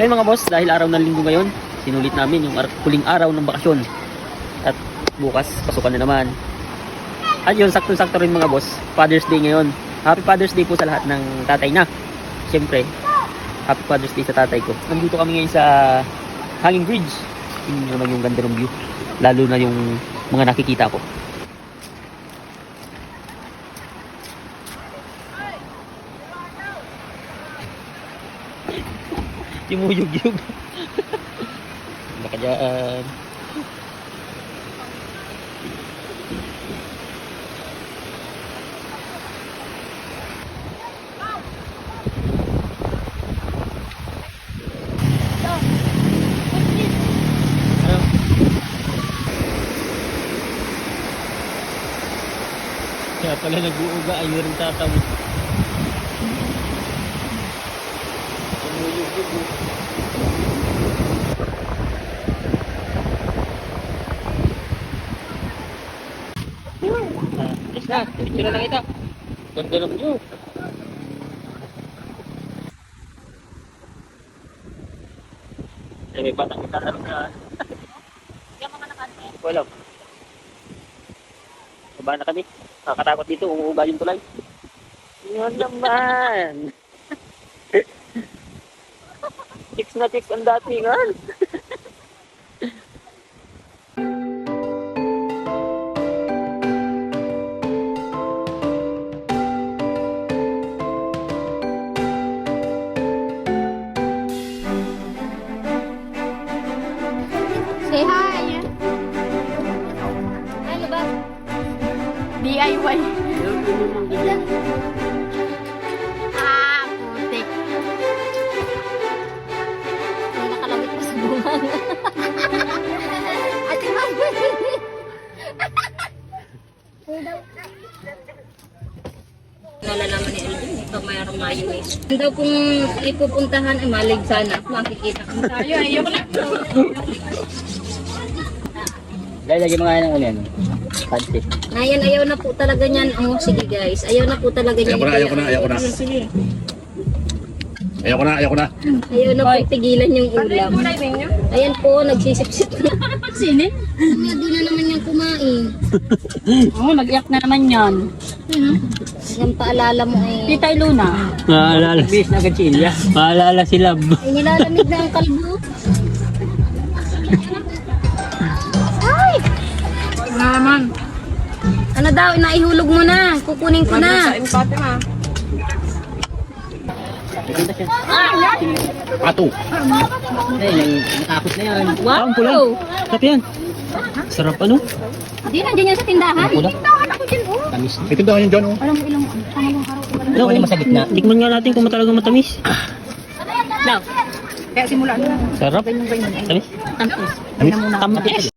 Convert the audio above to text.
Kaya mga boss, dahil araw ng linggo ngayon, sinulit namin yung huling araw ng bakasyon. At bukas, pasukan na naman. At yun, sakto-sakto rin mga boss, Father's Day ngayon. Happy Father's Day po sa lahat ng tatay na. Siyempre, Happy Father's Day sa tatay ko. Nandito kami ngayon sa Hanging Bridge. Tingnan naman yung ganda ng view. Lalo na yung mga nakikita ko. Yumuyug-yug. Baka dyan. Kaya pala nag-uuga ay rin tatawid. Yes na, picture na lang ito. Ganda ng view. Ay, may batang itatanong na. Yung mga nakante. Wala. Baba na kami. Nakakatakot dito, umuuga yung tulay. Yun naman. Chicks na chicks ang datingan. Say hi! Ano ba? DIY. Ah, putik. May nakalawit pa sa bunga. Ate Mami. Nalalaman ni Elvin, ito mayroong mayonnaise. Kung daw kung ipupuntahan, ay malig sana. Makikita kami tayo. Ayoko na. Guys, lagi mga ng ulan. Pansit. Ayan, ayaw na po talaga niyan. Oh, sige guys. Ayaw na po talaga niyan. Ayaw ko na. Sige. Ayaw ko na. Ayaw na po tigilan yung ulam. Ayan po, nagsisip-sip na. Sini? Hindi na naman yung kumain. Oo, nag-iyak na naman yan. Yung paalala mo eh. Tita Luna. Maalala. Bis na kachilya. Maalala si Lab. Ay, nilalamig na ang kalbo. Na naman. Ano daw, inaihulog mo na. Kukunin ko na. Ato. Ay, natakot na yan. Wow! Ang pula. Sarap yan. Sarap ano? Hindi, nandiyan yan sa tindahan. Ang pula. Ako dyan, oh. Tamis. May tindahan yun dyan, oh. Alam mo ilang pangalong araw. Ano ko masakit na? Tikman nga natin kung talagang matamis. Daw. Kaya simula na. Sarap. Tamis. Tampos. Tamis.